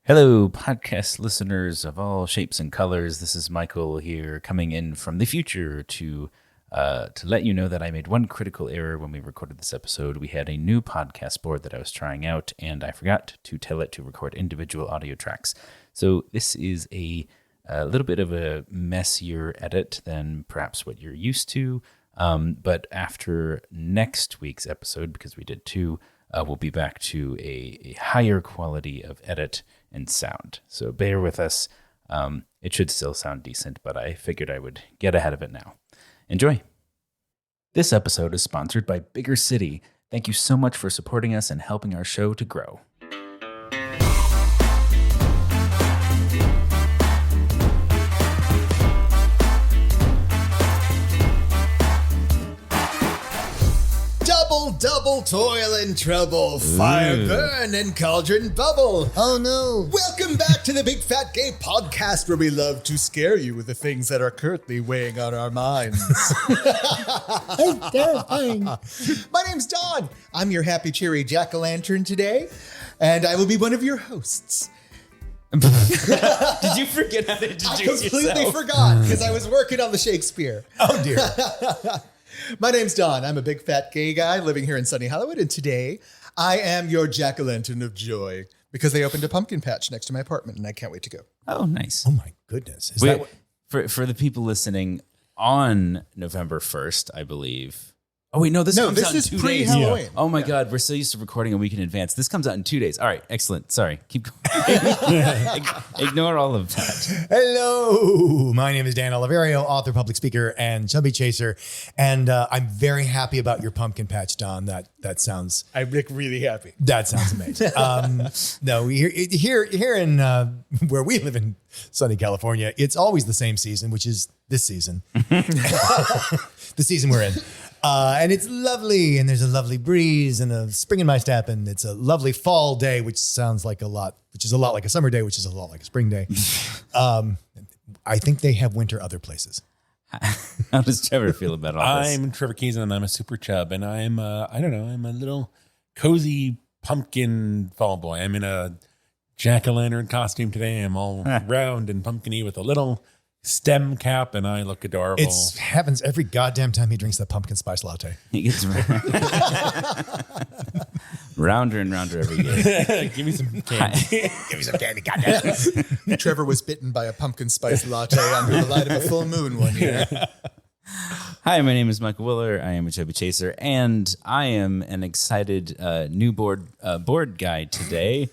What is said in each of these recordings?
Hello, podcast listeners of all shapes and colors. This is Michael here, coming in from the future to let you know that I made one critical error when we recorded this episode. We had a new podcast board that I was trying out, and I forgot to tell it to record individual audio tracks. So this is a little bit of a messier edit than perhaps what you're used to. But after next week's episode, because we did two, we'll be back to a higher quality of edit and sound. So bear with us. It should still sound decent, but I figured I would get ahead of it now. Enjoy. This episode is sponsored by Bigger City. Thank you so much for supporting us and helping our show to grow. Double toil and trouble, fire burn and cauldron bubble. Oh no. Welcome back to the Big Fat Gay Podcast, where we love to scare you with the things that are currently weighing on our minds. It's terrifying. My name's Don. I'm your happy, cheery jack-o'-lantern today, and I will be one of your hosts. Did you forget how to introduce yourself? I completely forgot because I was working on the Shakespeare. Oh dear. My name's Don. I'm a big fat gay guy living here in sunny Hollywood, and today I am your jack-o'-lantern of joy because they opened a pumpkin patch next to my apartment, and I can't wait to go. Oh, nice. Oh my goodness. Is Wait, that what, for the people listening on November 1st, I believe. Oh, wait, no, this comes out in 2 days. pre-Halloween. Yeah. Oh, my God. We're so used to recording a week in advance. This comes out in 2 days. All right. Excellent. Sorry. Keep going. Ignore all of that. Hello. My name is Dan Oliverio, author, public speaker, and chubby chaser. And I'm very happy about your pumpkin patch, Don. That sounds... I'm really happy. That sounds amazing. No, here in where we live in sunny California, it's always the same season, which is this season. The season we're in. And it's lovely, and there's a lovely breeze and a spring in my step, and it's a lovely fall day, which is a lot like a summer day, which is a lot like a spring day. I think they have winter other places. How does Trevor feel about all this? I'm Trevor Keeson, and I'm a super chub, and I'm I'm a little cozy pumpkin fall boy. I'm in a jack-o'-lantern costume today. I'm all round and pumpkin-y with a little stem cap, and I look adorable. It happens every goddamn time he drinks that pumpkin spice latte. He gets rounder and rounder every year. Give me some candy. Give me some candy, goddamn. Trevor was bitten by a pumpkin spice latte under the light of a full moon one year. Hi, my name is Michael Willer. I am a chubby chaser, and I am an excited new board guy today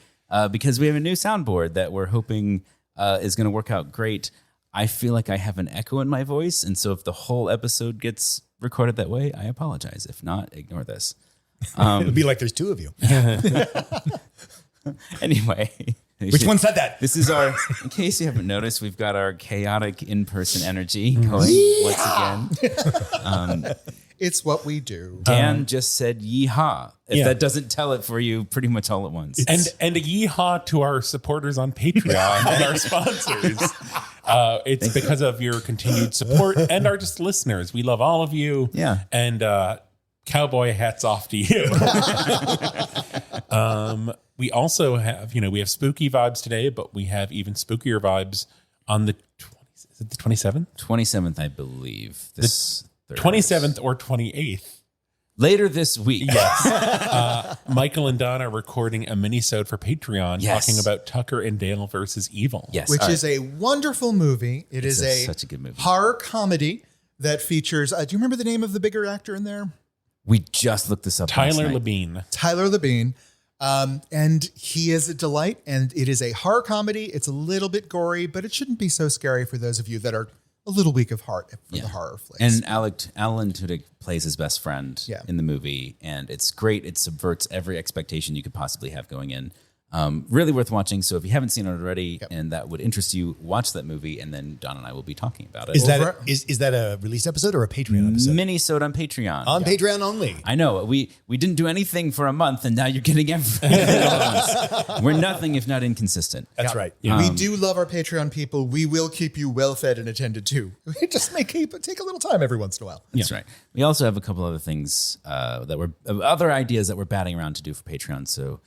because we have a new soundboard that we're hoping is going to work out great. I feel like I have an echo in my voice, and so if the whole episode gets recorded that way, I apologize. If not, ignore this. It'll be like there's two of you. Anyway. Which one said that? This is our, in case you haven't noticed, we've got our chaotic in-person energy going once again. It's what we do. Dan just said yeehaw. If that doesn't tell it for you pretty much all at once. And a yeehaw to our supporters on Patreon and our sponsors. It's because of your continued support and our just listeners. We love all of you. Yeah. And cowboy hats off to you. We also have, we have spooky vibes today, but we have even spookier vibes on the 27th? 27th, I believe. This 27th or 28th. Later this week. Yes. Michael and Don are recording a mini-sode for Patreon talking about Tucker and Dale versus Evil. Yes. Which is a wonderful movie. It's such a good movie. Horror comedy that features, do you remember the name of the bigger actor in there? We just looked this up. Tyler last night. Labine. Tyler Labine. And he is a delight, and it is a horror comedy. It's a little bit gory, but it shouldn't be so scary for those of you that are a little weak of heart for the horror flicks. And Alan Tudyk plays his best friend in the movie, and it's great. It subverts every expectation you could possibly have going in. Really worth watching. So if you haven't seen it already and that would interest you, watch that movie, and then Don and I will be talking about it. Is that a released episode or a Patreon episode? Mini-sode on Patreon. On Patreon only. I know. We didn't do anything for a month, and now you're getting everything at once. We're nothing if not inconsistent. That's right. We do love our Patreon people. We will keep you well fed and attended to. It just may take a little time every once in a while. That's right. We also have a couple other things other ideas that we're batting around to do for Patreon. So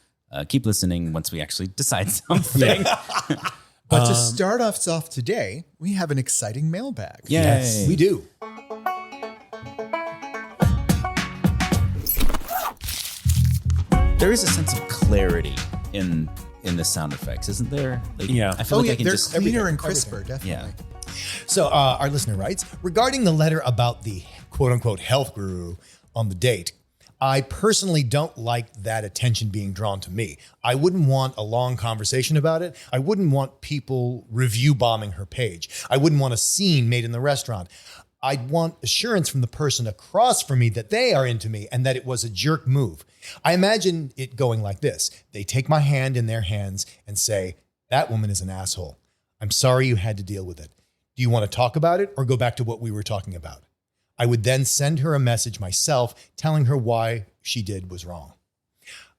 keep listening once we actually decide something. But to start us off today, we have an exciting mailbag. Yay. Yes, we do. There is a sense of clarity in the sound effects, isn't there? Like, Yeah. I feel like I can they're just cleaner and crisper, definitely. Yeah. So our listener writes, regarding the letter about the quote unquote health guru on the date, I personally don't like that attention being drawn to me. I wouldn't want a long conversation about it. I wouldn't want people review bombing her page. I wouldn't want a scene made in the restaurant. I'd want assurance from the person across from me that they are into me and that it was a jerk move. I imagine it going like this. They take my hand in their hands and say, that woman is an asshole. I'm sorry you had to deal with it. Do you want to talk about it or go back to what we were talking about? I would then send her a message myself telling her why she did was wrong.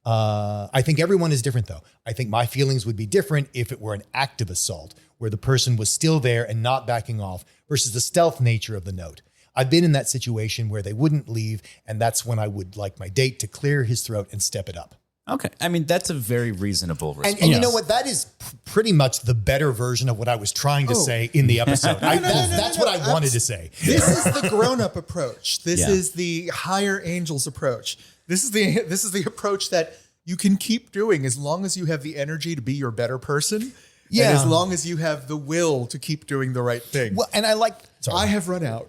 I think everyone is different, though. I think my feelings would be different if it were an active assault where the person was still there and not backing off versus the stealth nature of the note. I've been in that situation where they wouldn't leave, and that's when I would like my date to clear his throat and step it up. Okay. I mean, that's a very reasonable response. And you know what? That is pretty much the better version of what I was trying to say in the episode. That's what I wanted to say. This is the grown-up approach. This Yeah. is the higher angels approach. This is the approach that you can keep doing as long as you have the energy to be your better person. Yeah. And as long as you have the will to keep doing the right thing. Well, and I like... I have run out.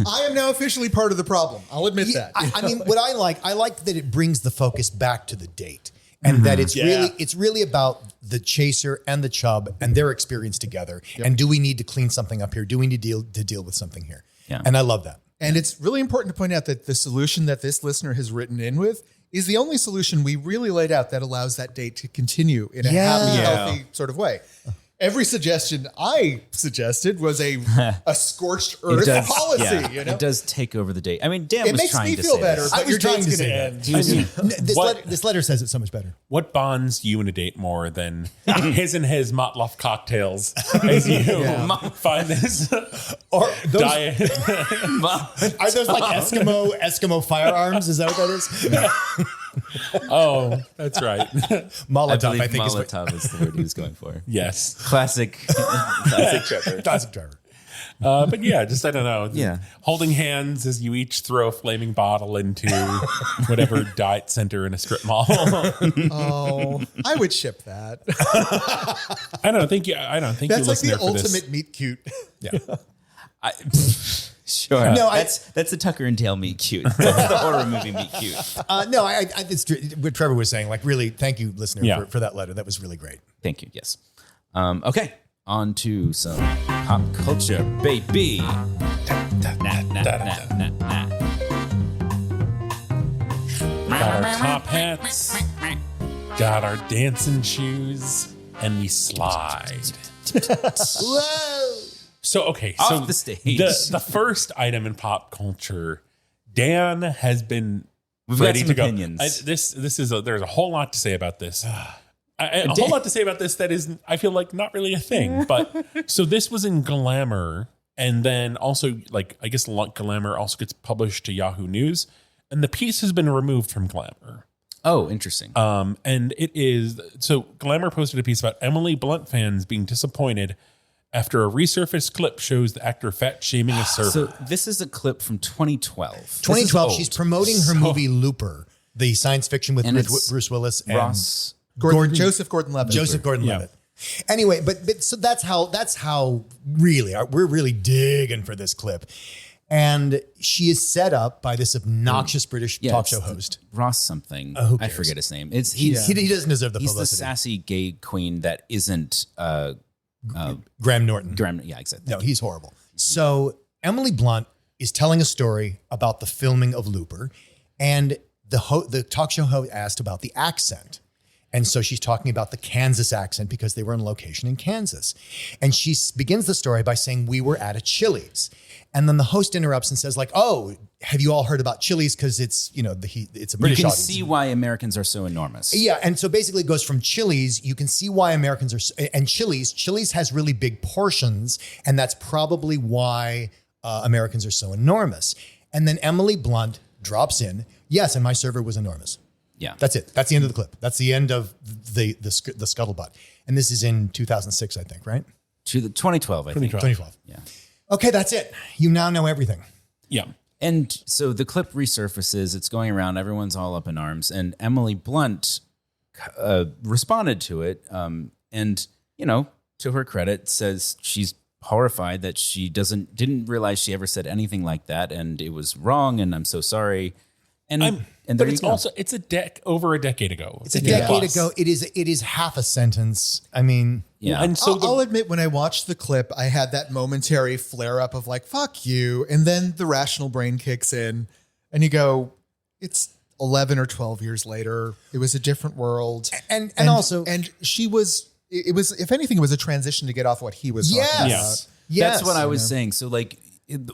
I am now officially part of the problem. I'll admit that. I mean, what I like that it brings the focus back to the date, and that it's really about the chaser and the chub and their experience together. Yep. And do we need to clean something up here? Do we need to deal with something here? Yeah. And I love that. And it's really important to point out that the solution that this listener has written in with is the only solution we really laid out that allows that date to continue in a happy, healthy sort of way. Every suggestion I suggested was a scorched earth policy. Yeah, you know? It does take over the date. I mean, Dan It was makes trying me to feel say better, this. but your trying date's to going to say end. This letter says it so much better. What bonds you and a date more than his and his Motloff cocktails as you find this Or those, diet? are those like Eskimo firearms? Is that what that is? Oh, that's right. Molotov, I I think Molotov is the word he was going for. Yes. Classic Trevor. Classic Trevor. But yeah, just, I don't know. Yeah. Holding hands as you each throw a flaming bottle into whatever diet center in a strip mall. Oh, I would ship that. I don't think you That's listen like the there for this. ultimate meet cute. Yeah. Sure. No, that's the Tucker and Dale meet cute. That's the horror movie meet cute. No, it's what Trevor was saying. Like, really, thank you, listener, for that letter. That was really great. Thank you. Yes. Okay. On to some pop culture, baby. Got our top hats, got our dancing shoes, and we slide. Whoa! So, okay. Off So the stage. The first item in pop culture, Dan has been We've got ready some to go. opinions. There's a whole lot to say about this. A whole lot to say about this that is, I feel like, not really a thing. But so this was in Glamour, and then also, like, I guess Glamour also gets published to Yahoo News, and the piece has been removed from Glamour. Oh, interesting. And it is, so Glamour posted a piece about Emily Blunt fans being disappointed after a resurfaced clip shows the actor fat shaming a server. So this is a clip from 2012. 2012, she's promoting her movie Looper, the science fiction with And it's Bruce Willis and Ross. Joseph Gordon-Levitt. Joseph Gordon-Levitt. Anyway, but so that's how really we're really digging for this clip. And she is set up by this obnoxious British talk show host. Ross something. who I cares? forget his name. He doesn't deserve the He's the publicity. sassy gay queen that isn't Graham Norton. yeah, exactly. No, he's horrible. So Emily Blunt is telling a story about the filming of Looper, and the talk show host asked about the accent. And so she's talking about the Kansas accent because they were on location in Kansas. And she begins the story by saying, we were at a Chili's. And then the host interrupts and says, like, oh, have you all heard about Chili's? Because it's, it's a British You can audience. see why Americans are so enormous. Yeah, and so basically it goes from Chili's, you can see why Americans are, and Chili's has really big portions, and that's probably why Americans are so enormous. And then Emily Blunt drops in, yes, and my server was enormous. Yeah. That's it. That's the end of the clip. That's the end of the scuttlebutt. And this is in 2006, I think, right? To the 2012, I think. 2012. Yeah. Okay, that's it. You now know everything. Yeah. And so the clip resurfaces, it's going around, everyone's all up in arms, and Emily Blunt responded to it. And, you know, to her credit, says she's horrified that she didn't realize she ever said anything like that, and it was wrong, and I'm so sorry. And but it's also over a decade ago. It's a decade ago. It is half a sentence. I mean, yeah. And so I'll admit, when I watched the clip, I had that momentary flare up of like, fuck you. And then the rational brain kicks in and you go, it's 11 or 12 years later. It was a different world. And she was, it was, if anything, it was a transition to get off what he was talking about. Yes. That's what I was saying. So like,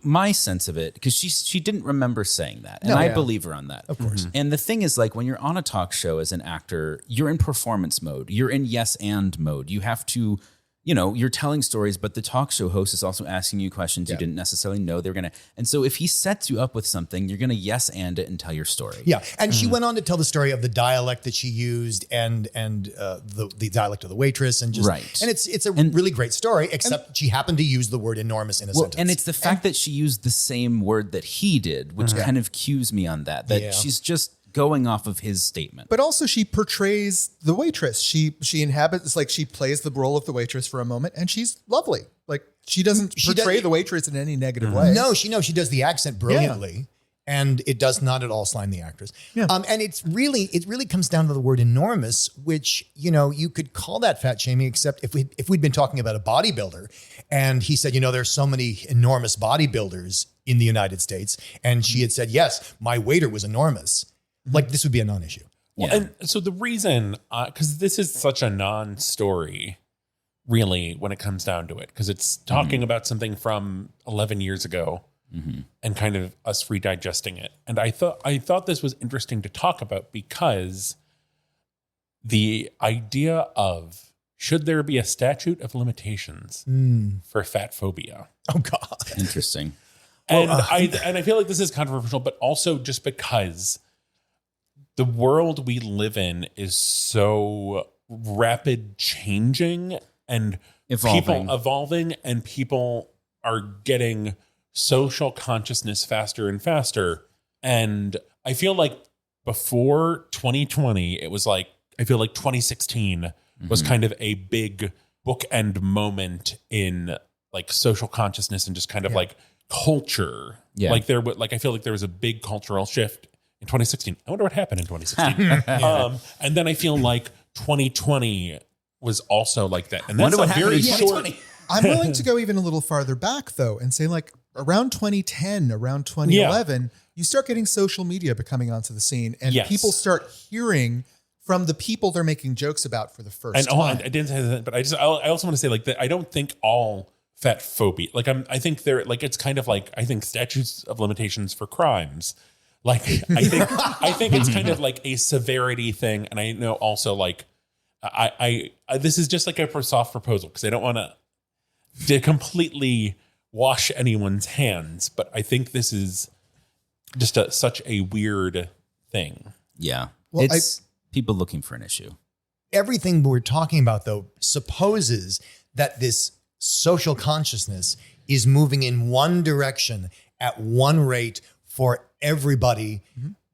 my sense of it, because she didn't remember saying that, and I believe her on that, of course. And the thing is, like, when you're on a talk show as an actor, you're in performance mode, you're in yes and mode. You have to, you know, you're telling stories, but the talk show host is also asking you questions you didn't necessarily know they were gonna. And so if he sets you up with something, you're gonna yes and it and tell your story. Yeah, and she went on to tell the story of the dialect that she used and the dialect of the waitress and just and it's a really great story. Except she happened to use the word enormous in a sentence. And it's the fact that she used the same word that he did, which kind of cues me on that she's just going off of his statement. But also she portrays the waitress. She inhabits, like, she plays the role of the waitress for a moment, and she's lovely. Like, she doesn't portray the waitress in any negative way. No, she does the accent brilliantly. And it does not at all slime the actress. Yeah. And it really comes down to the word enormous, which, you know, you could call that fat shaming, except if we'd been talking about a bodybuilder and he said, you know, there's so many enormous bodybuilders in the United States. And she had said, yes, my waiter was enormous. Like, this would be a non-issue. Well, and so the reason, because this is such a non-story, really, when it comes down to it, because it's talking about something from 11 years ago and kind of us redigesting it. And I thought this was interesting to talk about because the idea of, should there be a statute of limitations for fat phobia? Oh, God. Interesting. And I feel like this is controversial, but also just because the world we live in is so rapid changing and people evolving, and people are getting social consciousness faster and faster. And I feel like before 2020, it was like, I feel like 2016 was kind of a big bookend moment in like social consciousness and just kind of like culture. Yeah. Like I feel like there was a big cultural shift in 2016. I wonder what happened in 2016. And then I feel like 2020 was also like that. And that's a very short. I'm willing to go even a little farther back, though, and say like around 2010, around 2011, you start getting social media becoming onto the scene, and people start hearing from the people they're making jokes about for the first time. I didn't say that, but I also want to say like that I don't think all fat phobia, like I think they're like, it's kind of like, I think statutes of limitations for crimes. Like, I think it's kind of like a severity thing. And I know also like, I this is just like a soft proposal because I don't want to completely wash anyone's hands, but I think this is just such a weird thing. Yeah. Well, it's people looking for an issue. Everything we're talking about, though, supposes that this social consciousness is moving in one direction at one rate for everybody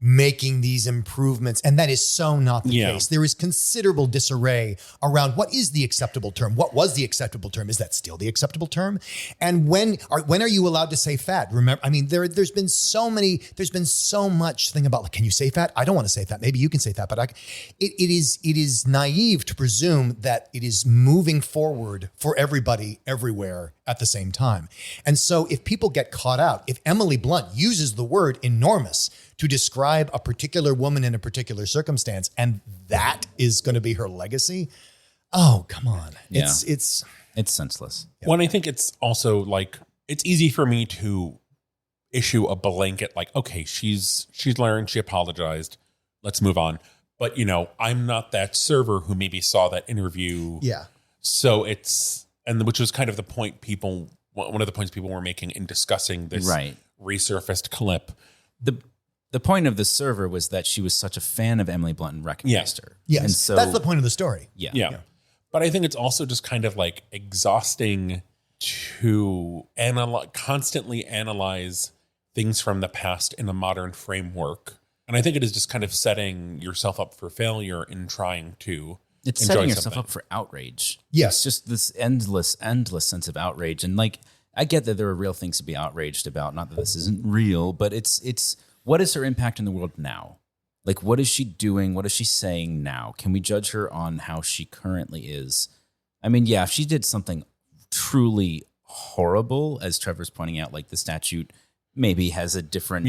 making these improvements. And that is so not the case. There is considerable disarray around what is the acceptable term? What was the acceptable term? Is that still the acceptable term? And when are you allowed to say fat? Remember, I mean, there's been so much thing about like, can you say fat? I don't want to say fat. Maybe you can say fat, but it is naive to presume that it is moving forward for everybody everywhere at the same time. And so if people get caught out, if Emily Blunt uses the word enormous to describe a particular woman in a particular circumstance, and that is going to be her legacy. Oh, come on. It's senseless. Yeah. Well, and I think it's also like, it's easy for me to issue a blanket, like, okay, she's learned, she apologized, let's move on. But, you know, I'm not that server who maybe saw that interview. Yeah. So which was kind of the point one of the points people were making in discussing this resurfaced clip. The the point of the server was that she was such a fan of Emily Blunt and recognized her. Yes, and so that's the point of the story. Yeah. But I think it's also just kind of like exhausting to constantly analyze things from the past in a modern framework. And I think it is just kind of setting yourself up for failure in trying to It's enjoy setting yourself something. up for outrage. Yes. It's just this endless sense of outrage. And like, I get that there are real things to be outraged about. Not that this isn't real, but it's what is her impact in the world now? Like, what is she doing? What is she saying now? Can we judge her on how she currently is? I mean, yeah, if she did something truly horrible, as Trevor's pointing out, like the statute maybe has a different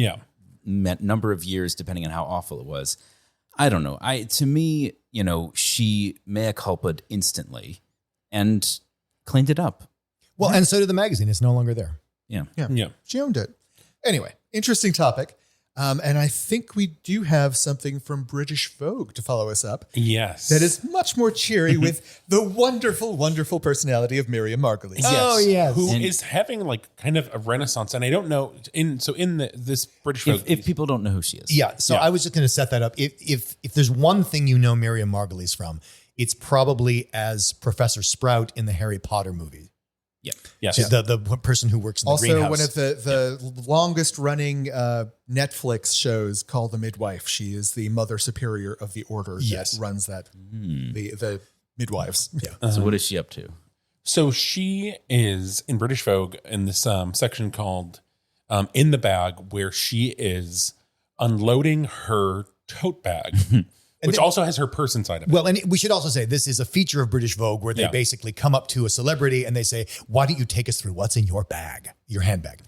number of years depending on how awful it was. I don't know. To me, she mea culpa'd instantly and cleaned it up. Well, and so did the magazine. It's no longer there. Yeah. She owned it. Anyway, interesting topic. And I think we do have something from British Vogue to follow us up. Yes. That is much more cheery with the wonderful, wonderful personality of Miriam Margolyes. Oh, yes. Who is having like kind of a renaissance. And I don't know, this British Vogue. If people don't know who she is. Yeah. So I was just going to set that up. If there's one thing you know Miriam Margolyes from, it's probably as Professor Sprout in the Harry Potter movie. Yep. Yes. She's the person who works in the Also, greenhouse. one of the longest running Netflix shows called The Midwife. She is the mother superior of the order that runs that, the midwives. Yeah. So what is she up to? So she is in British Vogue in this section called In the Bag, where she is unloading her tote bag, which also has her purse inside of it. Well, and we should also say this is a feature of British Vogue where they basically come up to a celebrity and they say, why don't you take us through what's in your bag, your handbag?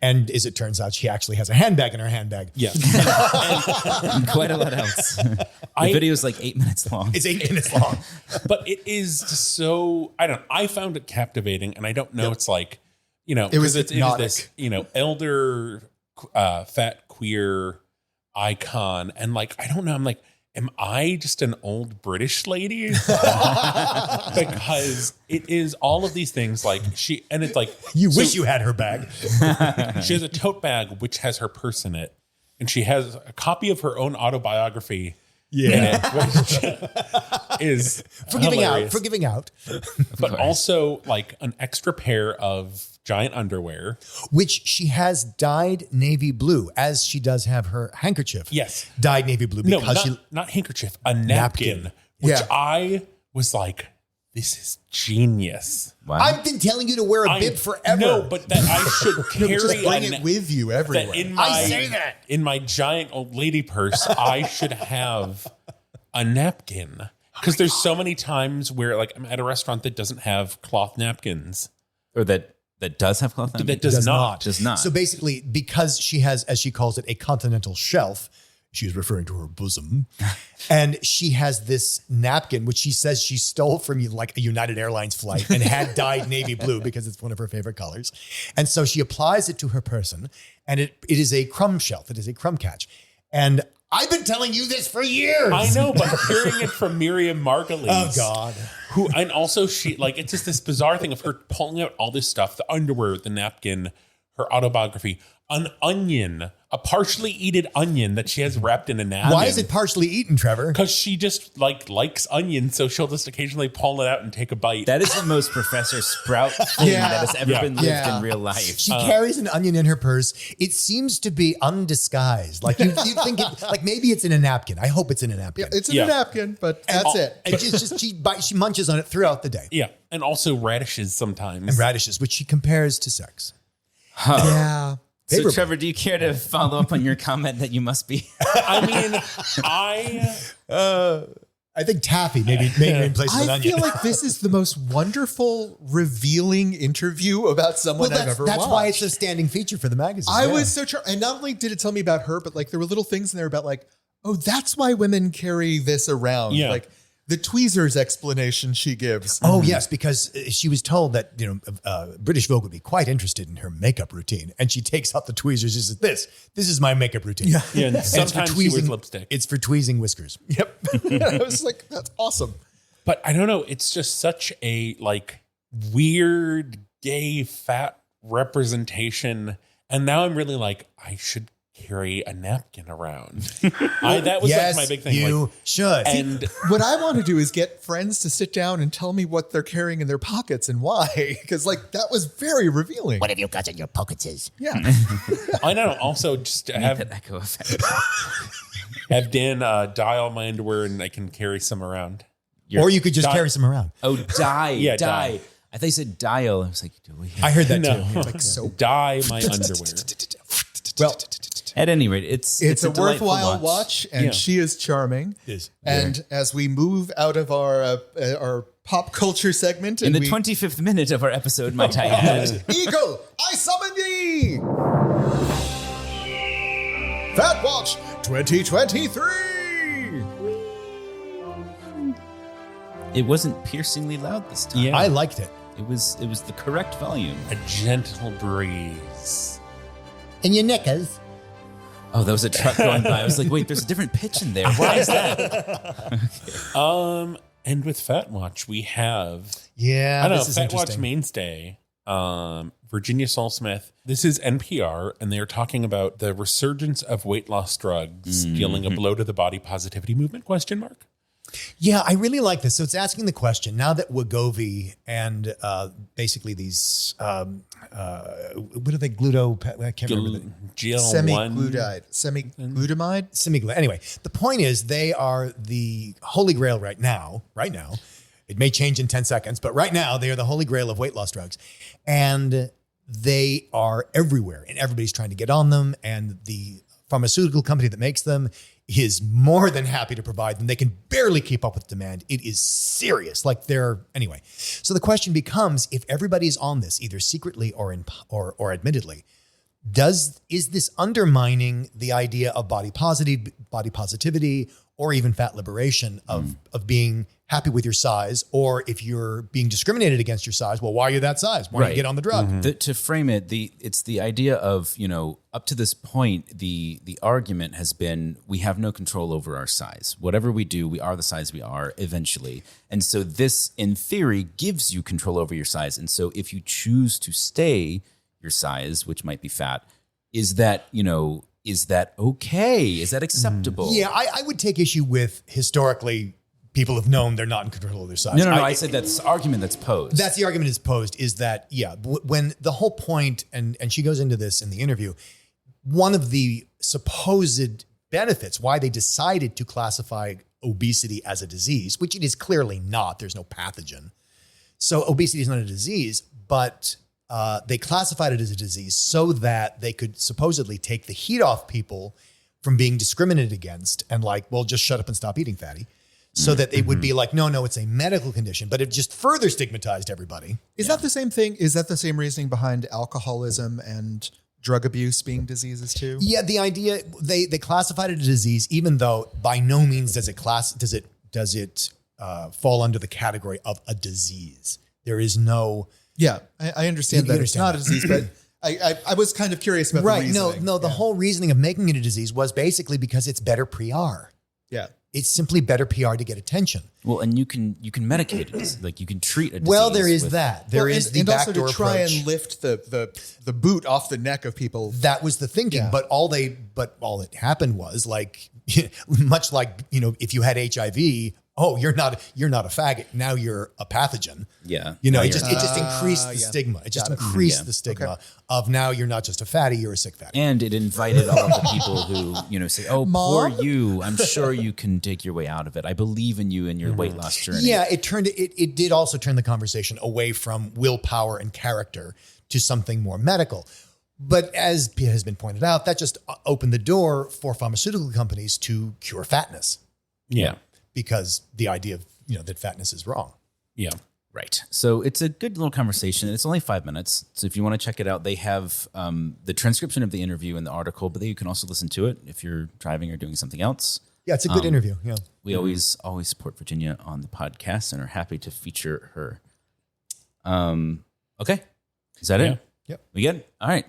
And as it turns out, she actually has a handbag in her handbag. Yeah. And quite a lot else. The video is like 8 minutes long. It's 8 minutes long. But it is so, I found it captivating, and I don't know, it's like, It was it is hypnotic. this, elder, fat, queer icon. And like, I don't know, I'm like, am I just an old British lady? Because it is all of these things like and it's like. You wish you had her bag. She has a tote bag which has her purse in it. And she has a copy of her own autobiography in it, which is For giving hilarious. out. But also like an extra pair of giant underwear. Which she has dyed navy blue, as she does have her handkerchief. Yes. Dyed navy blue No, because not handkerchief, a napkin. Which Yeah. I was like, this is genius. Wow. I've been telling you to wear a bib forever. No, but that I should carry Just bring a it with you everywhere. that in I my say that. in my giant old lady purse, I should have a napkin. Because there's so many times where like I'm at a restaurant that doesn't have cloth napkins. Or that does have cloth on That it? does not. Does not. So basically, because she has, as she calls it, a continental shelf, she's referring to her bosom, and she has this napkin, which she says she stole from like a United Airlines flight and had dyed navy blue because it's one of her favorite colors. And so she applies it to her person, and it is a crumb shelf. It is a crumb catch. And I've been telling you this for years. I know, but hearing it from Miriam Margolyes. Oh, God. Who, and also she, like, it's just this bizarre thing of her pulling out all this stuff, the underwear, the napkin, her autobiography, an onion, a partially eaten onion that she has wrapped in a napkin. Why is it partially eaten, Trevor? Because she just likes onions, so she'll just occasionally pull it out and take a bite. That is the most Professor Sprout thing Yeah. that has ever Yeah. been lived Yeah. in real life. She carries an onion in her purse. It seems to be undisguised. Like you think it, like maybe it's in a napkin. I hope it's in a napkin. It's in Yeah. a napkin, but that's it. And she munches on it throughout the day. Yeah, and also radishes sometimes. And radishes, which she compares to sex. Yeah. So, Favorable. Trevor, do you care to follow up on your comment that you must be? I mean, I think taffy maybe in place of an I onion. feel like this is the most wonderful, revealing interview about someone I've ever that's watched. why it's a standing feature for the magazine. I Yeah. was so charmed. And not only did it tell me about her, but like there were little things in there about like, oh, that's why women carry this around. Yeah. Like the tweezers explanation she gives. Oh yes, because she was told that British Vogue would be quite interested in her makeup routine, and she takes out the tweezers. She says, "This is my makeup routine." Yeah. yeah, and And it's for sometimes she wears tweezing lipstick. It's for tweezing whiskers. Yep. I was like, that's awesome. But I don't know. It's just such a like weird gay fat representation. And now I'm really like, I should carry a napkin around. That was Yes, like my big thing. you should. And What I want to do is get friends to sit down and tell me what they're carrying in their pockets and why. Because like that was very revealing. What have you got in your pockets? Yeah. I don't know. Also, just Have that echo effect. have Dan dye all my underwear and I can carry some around. Or you could just Dye- carry some around. Oh, dye. Yeah, dye. dye. I thought you said dial. I was like, do we? I heard that No. too. Like so. Dye my underwear. Well, At any rate, it's It's a delightful worthwhile watch, and Yeah. she is charming. it is. And as we move out of our pop culture segment, in and the we, 25th minute of our episode, might I add. Eagle, I summon thee! Fat Watch 2023! It wasn't piercingly loud this time. Yeah. I liked it. It was the correct volume. A gentle breeze. In your knickers? Oh, there was a truck going by. I was like, wait, there's a different pitch in there. Why is that? And with Fat Watch, we have Yeah, I don't know, this is Fat Watch interesting. mainstay, Virginia Solsmith. This is NPR, and they're talking about the resurgence of weight loss drugs dealing a blow to the body positivity movement? Question mark. Yeah, I really like this. So it's asking the question now that Wegovy and basically these what are they? I can't remember. GL1. Semiglutamide? Anyway, the point is they are the holy grail right now. It may change in 10 seconds, but right now they are the holy grail of weight loss drugs. And they are everywhere and everybody's trying to get on them. And the pharmaceutical company that makes them is more than happy to provide them. They can barely keep up with demand. It is serious. Anyway. So the question becomes, if everybody's on this, either secretly or admittedly, is this undermining the idea of body positivity, or even fat liberation of being happy with your size? Or if you're being discriminated against your size, well, why are you that size? Why don't you get on the drug? To frame it, it's the idea of, up to this point, the argument has been we have no control over our size. Whatever we do, we are the size we are eventually. And so this, in theory, gives you control over your size. And so if you choose to stay your size, which might be fat, is that okay? Is that acceptable? Yeah, I would take issue with historically people have known they're not in control of their size. No. I said that's the argument that's posed. That's the argument is posed is that, when the whole point, and she goes into this in the interview, one of the supposed benefits, why they decided to classify obesity as a disease, which it is clearly not, there's no pathogen. So obesity is not a disease, but they classified it as a disease so that they could supposedly take the heat off people from being discriminated against and just shut up and stop eating fatty. So that it would be like, no, it's a medical condition, but it just further stigmatized everybody. Is that the same thing? Is that the same reasoning behind alcoholism and drug abuse being diseases too? Yeah, the idea they classified it as a disease, even though by no means does it fall under the category of a disease. There is no. Yeah, I understand You that it's understand not that. a disease, but I was kind of curious about the Right. reasoning. No, the whole reasoning of making it a disease was basically because it's better PR. Yeah. It's simply better PR to get attention. Well, and you can medicate it. Like you can treat a disease. Well, there is with- that. There is the and also backdoor to try approach. and lift the boot off the neck of people. That was the thinking, Yeah. but all that happened was much like, if you had HIV, you're not a faggot. Now you're a pathogen. Yeah. It just increased the yeah. stigma. It just Got it. increased Yeah. the stigma of now you're not just a fatty, you're a sick fatty. And it invited all of the people who, say, oh, Mom? poor you. I'm sure you can dig your way out of it. I believe in you and your weight loss journey. Yeah, it did also turn the conversation away from willpower and character to something more medical. But as has been pointed out, that just opened the door for pharmaceutical companies to cure fatness. Yeah. Because the idea of, that fatness is wrong. Yeah. Right. So it's a good little conversation. It's only 5 minutes. So if you want to check it out, they have the transcription of the interview in the article, but then you can also listen to it if you're driving or doing something else. Yeah, it's a good interview. Yeah. We always support Virginia on the podcast and are happy to feature her. Okay. Is that it? Yep. We good? All right.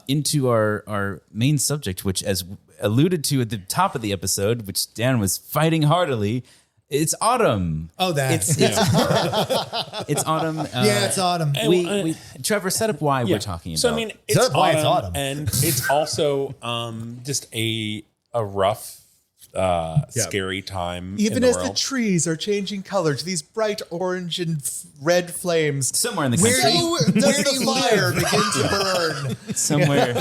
Into our main subject, which as alluded to at the top of the episode, which Dan was fighting heartily, It's autumn. Oh, that. It's autumn. It's autumn. Trevor, set up why we're talking about. So I mean, So that's why it's autumn. and it's also just a rough, scary time. Even in the as world. the trees are changing color to these bright orange and red flames. Somewhere in the country. Where does the fire begin to burn?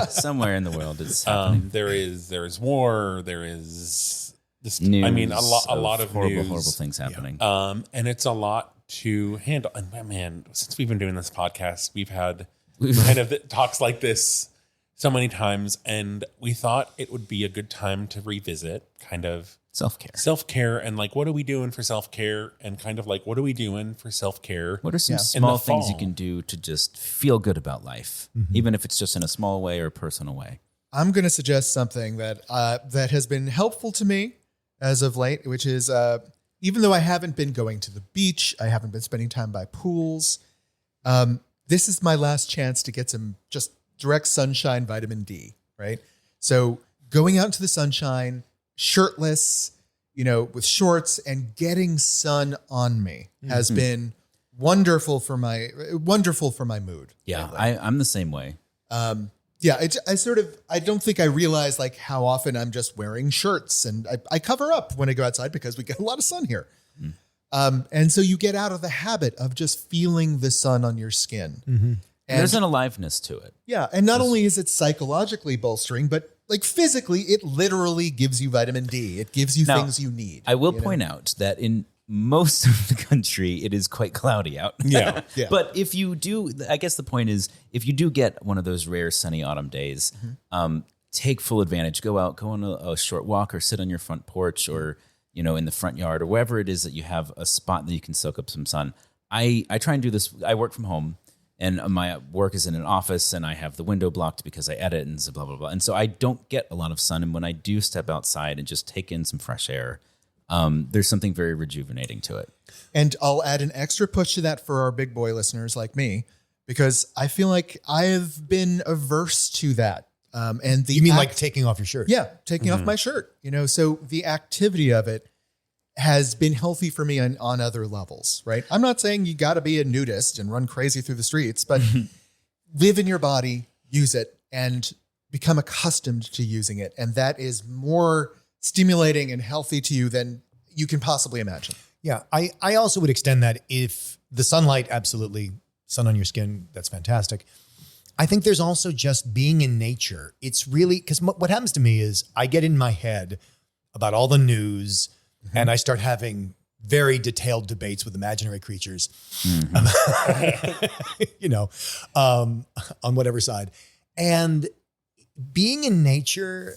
somewhere in the world it's happening. there is war. There is this. News I mean, a lot of horrible, news. horrible things happening. And it's a lot to handle. And man, since we've been doing this podcast, we've had kind of talks like this so many times, and we thought it would be a good time to revisit kind of self-care and like, what are we doing for self-care, and kind of like, what are we doing for self-care? What are some small things you can do to just feel good about life, even if it's just in a small way or a personal way? I'm going to suggest something that that has been helpful to me as of late, which is even though I haven't been going to the beach, I haven't been spending time by pools. This is my last chance to get some just direct sunshine vitamin D, right? So going out into the sunshine, shirtless, with shorts and getting sun on me has been wonderful for my mood. Yeah, I'm the same way. I don't think I realize like how often I'm just wearing shirts, and I cover up when I go outside because we get a lot of sun here. And so you get out of the habit of just feeling the sun on your skin. And there's an aliveness to it. Yeah. And not only is it psychologically bolstering, but like physically, it literally gives you vitamin D. It gives you things you need. I will point out that in most of the country, it is quite cloudy out. Yeah. But if you do, I guess the point is, if you do get one of those rare sunny autumn days, take full advantage. Go out, go on a short walk, or sit on your front porch, or in the front yard, or wherever it is that you have a spot that you can soak up some sun. I try and do this. I work from home, and my work is in an office, and I have the window blocked because I edit and blah, blah, blah. And so I don't get a lot of sun. And when I do step outside and just take in some fresh air, there's something very rejuvenating to it. And I'll add an extra push to that for our big boy listeners like me, because I feel like I have been averse to that. And You mean like taking off your shirt? Yeah, taking off my shirt. So the activity of it has been healthy for me on other levels, right? I'm not saying you got to be a nudist and run crazy through the streets, but live in your body, use it, and become accustomed to using it. And that is more stimulating and healthy to you than you can possibly imagine. Yeah. I also would extend that if the sunlight, absolutely, sun on your skin, that's fantastic. I think there's also just being in nature. It's really, because what happens to me is I get in my head about all the news and I start having very detailed debates with imaginary creatures, on whatever side. And being in nature,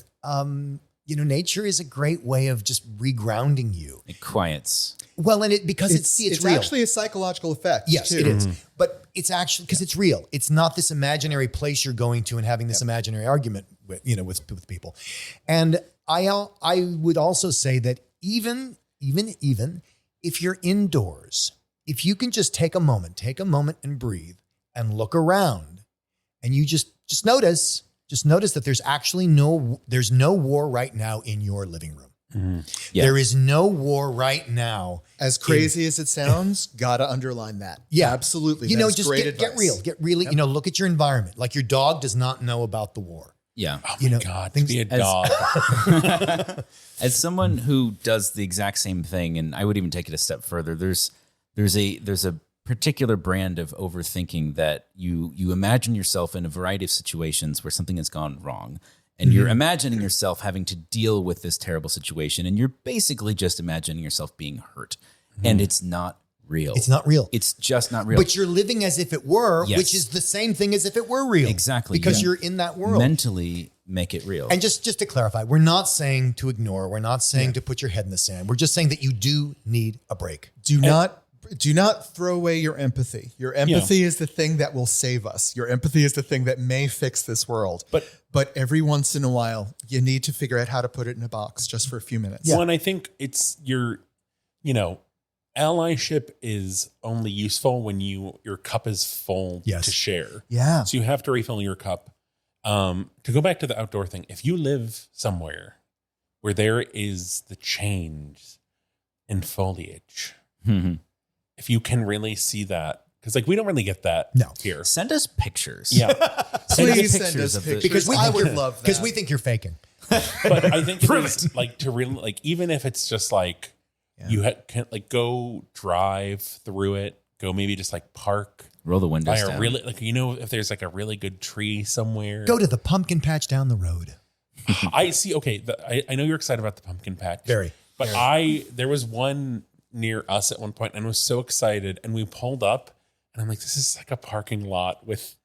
nature is a great way of just regrounding you. It quiets. Well, and because it's real. Actually a psychological effect. Yes, too. it is. But it's actually because it's real. It's not this imaginary place you're going to and having this imaginary argument with people. And I would also say that even if you're indoors, if you can just take a moment and breathe and look around, and you just notice that there's actually no war right now in your living room. Yeah. There is no war right now. As crazy as it sounds, gotta underline that. Yeah, absolutely. Just get real. Get really, look at your environment. Like your dog does not know about the war. Yeah. Oh my God, to be a dog. As someone who does the exact same thing, and I would even take it a step further, there's a particular brand of overthinking that you imagine yourself in a variety of situations where something has gone wrong. And you're imagining yourself having to deal with this terrible situation. And you're basically just imagining yourself being hurt. And it's not real. It's not real. It's just not real. But you're living as if it were, Yes. which is the same thing as if it were real. Exactly. Because you're in that world. Mentally make it real. And just to clarify, we're not saying to ignore. We're not saying to put your head in the sand. We're just saying that you do need a break. Do not throw away your empathy. Your empathy is the thing that will save us. Your empathy is the thing that may fix this world. But every once in a while, you need to figure out how to put it in a box just for a few minutes. Yeah. Well, and I think it's allyship is only useful when your cup is full to share. Yeah. So you have to refill your cup. To go back to the outdoor thing, if you live somewhere where there is the change and foliage. If you can really see that, because like we don't really get that here. Send us pictures. Yeah, Please send us pictures. Because I would love that. Because we think you're faking. but I think it is like to really like even if it's just like you can like go drive through it, go maybe just like park. Roll the windows By down. a really like if there's like a really good tree somewhere. Go to the pumpkin patch down the road. I see. Okay, I know you're excited about the pumpkin patch. Very. But there was one near us at one point, and I was so excited, and we pulled up, and I'm like, this is like a parking lot with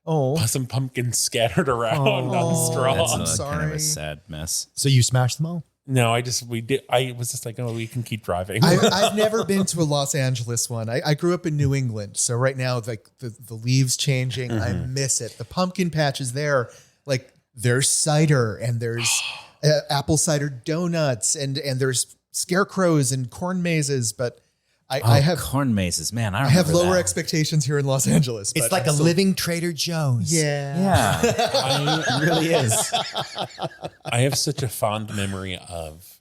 some pumpkins scattered around on straw. That's kind of sorry. a sad mess. So you smashed them all? No, we did. I was just like, oh, we can keep driving. I've never been to a Los Angeles one. I grew up in New England. So right now, like the leaves changing, I miss it. The pumpkin patch is there. Like there's cider and there's apple cider donuts and there's scarecrows and corn mazes. But I have corn mazes, man. I have remember lower that. expectations here in Los Angeles. It's but like I'm a still- living Trader Joe's. Yeah, it really is. I have such a fond memory of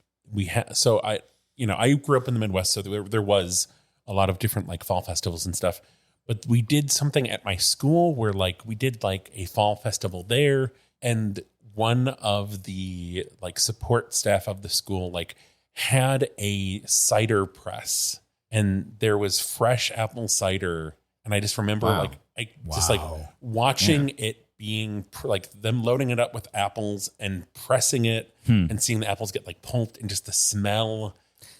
So I grew up in the Midwest, so there was a lot of different like fall festivals and stuff. But we did something at my school where like we did like a fall festival there, and one of the like support staff of the school like had a cider press, and there was fresh apple cider, and I just remember just like watching it being like them loading it up with apples and pressing it and seeing the apples get like pulped, and just the smell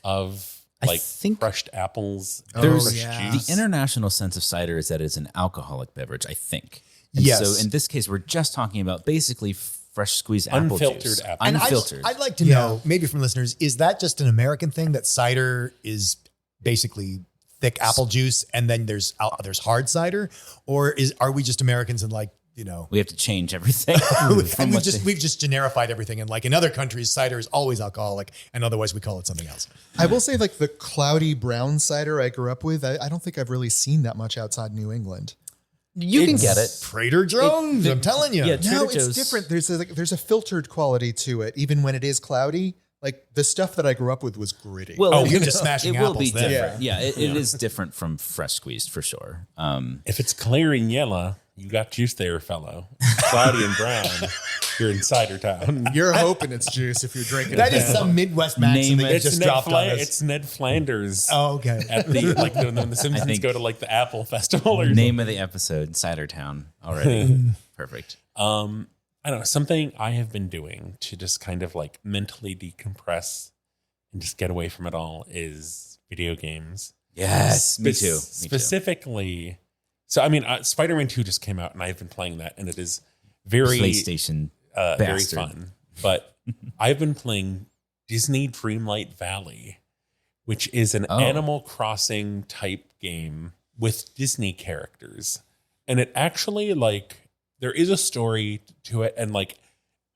of like think crushed apples. There's fresh juice. the international sense of cider is that it's an alcoholic beverage, I think. And Yes. So in this case, we're just talking about basically fresh squeezed apple Unfiltered juice. apple. And Unfiltered. I'd like to know, maybe from listeners, is that just an American thing that cider is basically thick apple juice and then there's hard cider? Or are we just Americans and like, We have to change everything. and we've just generified everything. And like in other countries, cider is always alcoholic and otherwise we call it something else. I will say like the cloudy brown cider I grew up with, I don't think I've really seen that much outside New England. You can get it. Trader Joe's, I'm telling you. Yeah, No, Trader Joe's. it's different. There's a filtered quality to it, even when it is cloudy. Like the stuff that I grew up with was gritty. Well, you're just smashing it will apples be then. different. Yeah, it is different from fresh squeezed for sure. If it's clear and yellow, you got juice there, fellow. Cloudy and brown, you're in cider town. You're hoping it's juice if you're drinking That it. is some Midwest maxim Name that it. you just dropped on us. It's Ned Flanders. Oh, okay. At the like when the Simpsons think- go to like the Apple Festival or Name of the episode: Cider Town. Already perfect. I don't know, something I have been doing to just kind of like mentally decompress and just get away from it all is video games. Yes, me too. Specifically, so I mean, Spider-Man 2 just came out, and I've been playing that, and it is very PlayStation. very bastard. fun. But I've been playing Disney Dreamlight Valley, which is an Animal Crossing type game with Disney characters, and it actually like there is a story to it, and like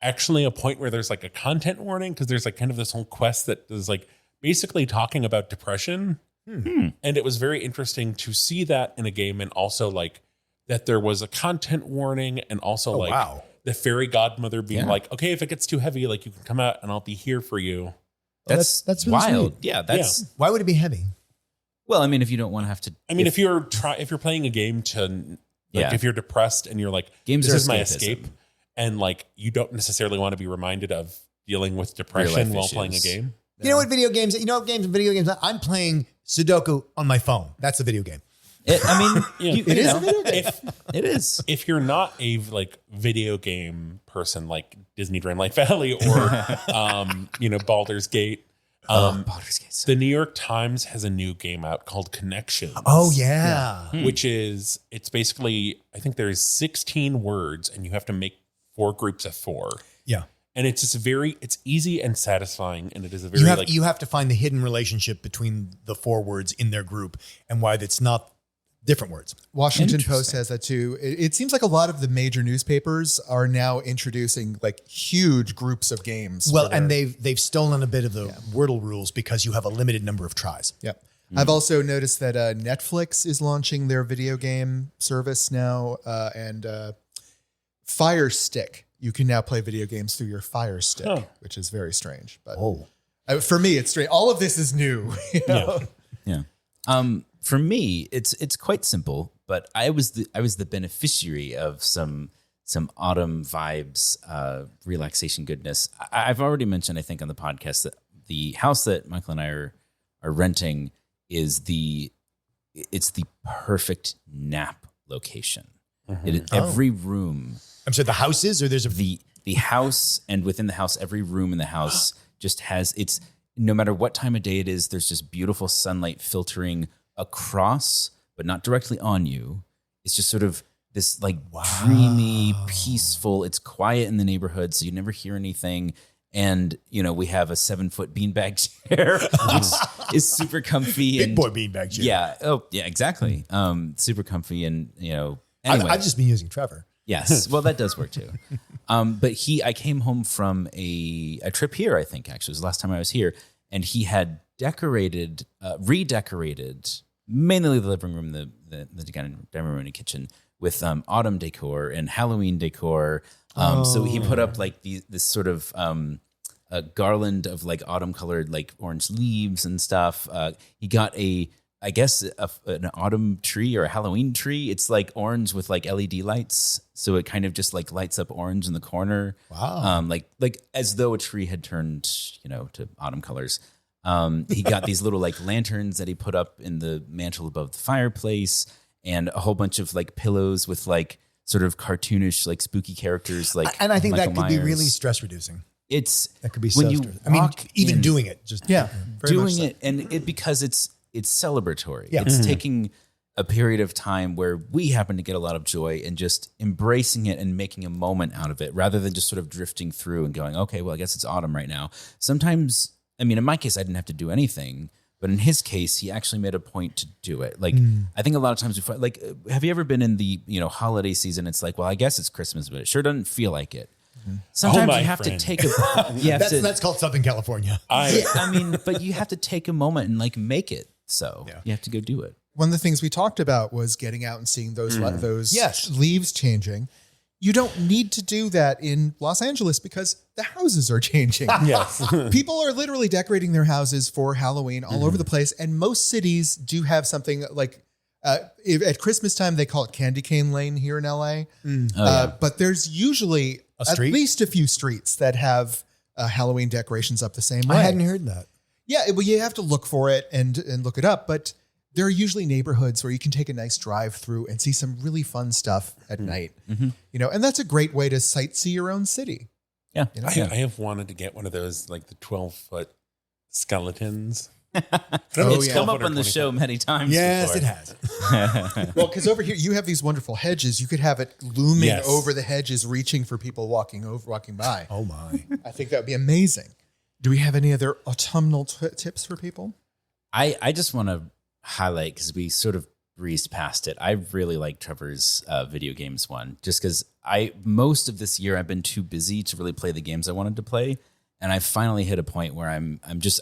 actually a point where there's like a content warning because there's like kind of this whole quest that is like basically talking about depression. And it was very interesting to see that in a game, and also like that there was a content warning, and also wow. the fairy godmother being like, okay, if it gets too heavy, like you can come out and I'll be here for you. That's that's really wild. sweet. Yeah, that's Why would it be heavy? well. I mean, if you don't want to have to, I mean, if you're playing a game to like if you're depressed and you're like, Games this are is my escapism. escape, and like you don't necessarily want to be reminded of dealing with life depression while issues. playing a game. You know what video games and video games, I'm playing Sudoku on my phone. That's a video game. I mean, Yeah. It is a video game. It is. If you're not a like video game person like Disney Dreamlight Valley or Baldur's Gate, Baldur's Gate. the New York Times has a new game out called Connections. Oh yeah. Which is it's basically I think there's 16 words and you have to make 4 groups of 4. Yeah. And it's just it's easy and satisfying, and it is a very You have to find the hidden relationship between the 4 words in their group and why it's not different words. Washington Post has that too. It seems like a lot of the major newspapers are now introducing like huge groups of games. Well, and they've stolen a bit of the Wordle rules because you have a limited number of tries. Yep. I've also noticed that Netflix is launching their video game service now, and Fire Stick. You can now play video games through your Fire Stick, which is very strange. But For me, it's straight. All of this is new. You know? Yeah. For me, it's quite simple, but I was the beneficiary of some autumn vibes, relaxation goodness. I've already mentioned, I think, on the podcast that the house that Michael and I are renting is it's the perfect nap location. Every room. I'm sorry, the house is, or there's the house, and within the house, every room in the house just has no matter what time of day it is, there's just beautiful sunlight filtering across, but not directly on you. It's just sort of this like dreamy, peaceful. It's quiet in the neighborhood, so you never hear anything. And, we have a 7-foot beanbag chair, which is super comfy. Big boy beanbag chair. Yeah. Oh, yeah, exactly. Super comfy. And, anyway. I've just been using Trevor. Yes. Well, that does work too. But I came home from a trip here, I think, actually. It was the last time I was here. And he had redecorated mainly the living room, the dining room and kitchen with autumn decor and Halloween decor. So he put up like this sort of a garland of like autumn colored like orange leaves and stuff. He got an autumn tree or a Halloween tree. It's like orange with like LED lights. So it kind of just like lights up orange in the corner. Wow. Like as though a tree had turned, to autumn colors. He got these little like lanterns that he put up in the mantle above the fireplace, and a whole bunch of like pillows with like sort of cartoonish, like spooky characters. And I think Michael that could be Myers. really stress reducing. That could be so stressful. I mean, even doing it, just very doing much so. it, and because it's celebratory. Yeah. It's taking a period of time where we happen to get a lot of joy and just embracing it and making a moment out of it, rather than just sort of drifting through and going, okay, well, I guess it's autumn right now. Sometimes, I mean, in my case, I didn't have to do anything. But in his case, he actually made a point to do it. Like, I think a lot of times, have you ever been in the holiday season? It's like, well, I guess it's Christmas, but it sure doesn't feel like it. Sometimes you have to take that's called Southern California. But you have to take a moment and like make it. So you have to go do it. One of the things we talked about was getting out and seeing those leaves changing. You don't need to do that in Los Angeles because the houses are changing. Yes. People are literally decorating their houses for Halloween all over the place. And most cities do have something like at Christmas time, they call it Candy Cane Lane here in LA. But there's usually at least a few streets that have Halloween decorations up the same way. I hadn't heard that. Yeah, well, you have to look for it and look it up. But there are usually neighborhoods where you can take a nice drive through and see some really fun stuff at night. And that's a great way to sightsee your own city. Yeah. I have wanted to get one of those, like the 12-foot skeletons. It's come up on the show many times. Yes, before. it has. Well, because over here you have these wonderful hedges. You could have it looming over the hedges, reaching for people walking by. Oh my! I think that would be amazing. Do we have any other autumnal tips for people? I just want to highlight, because we sort of breezed past it. I really like Trevor's video games one, just because most of this year I've been too busy to really play the games I wanted to play. And I finally hit a point where I'm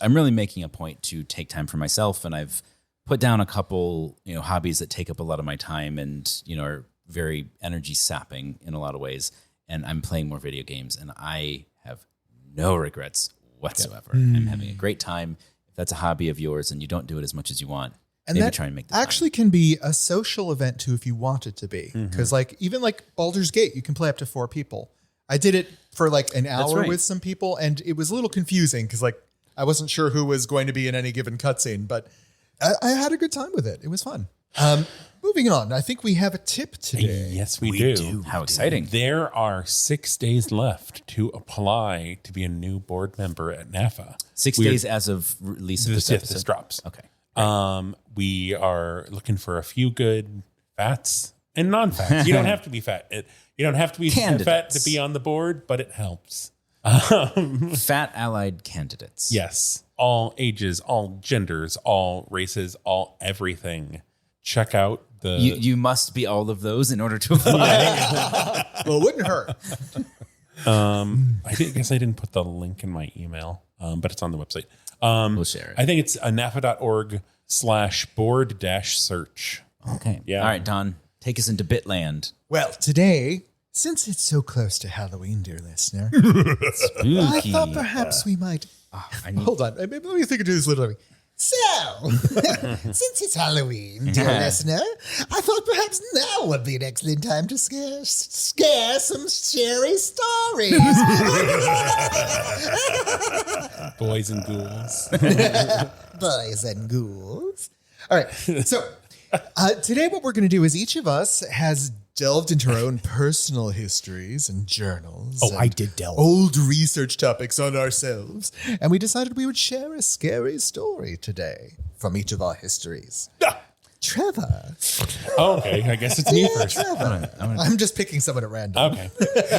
really making a point to take time for myself. And I've put down a couple, hobbies that take up a lot of my time and, are very energy sapping in a lot of ways. And I'm playing more video games, and I have no regrets whatsoever. I'm having a great time. If that's a hobby of yours and you don't do it as much as you want, and maybe that try and make the actually can be a social event too, if you want it to be. Because even Baldur's Gate, you can play up to 4 people. I did it for like an hour with some people, and it was a little confusing because I wasn't sure who was going to be in any given cutscene, but I had a good time with it. It was fun. Moving on, I think we have a tip today. Yes, we do. How exciting. There are 6 days left to apply to be a new board member at NAFA. 6 days as of release of this episode? This drops. Okay. We are looking for a few good fats and non-fats. You don't have to be fat. You don't have to be fat to be on the board, but it helps. Fat allied candidates. Yes. All ages, all genders, all races, all everything. Check out the... You must be all of those in order to apply. Well, it wouldn't hurt. I guess I didn't put the link in my email, but it's on the website. We'll share it. I think it's nafa.org/board-search. Okay. Yeah. All right, Don, take us into Bitland. Well, today, since it's so close to Halloween, dear listener, Spooky. I thought perhaps we might Hold on. Maybe let me think of this literally. So, since it's Halloween, dear listener, I thought perhaps now would be an excellent time to scare some scary stories. Boys and ghouls. Boys and ghouls. All right. So, today what we're going to do is each of us has delved into our own personal histories and journals. Oh, and I did delve. old research topics on ourselves. And we decided we would share a scary story today from each of our histories. Trevor. Oh, okay, I guess it's me first. Trevor. I'm just picking someone at random. Okay.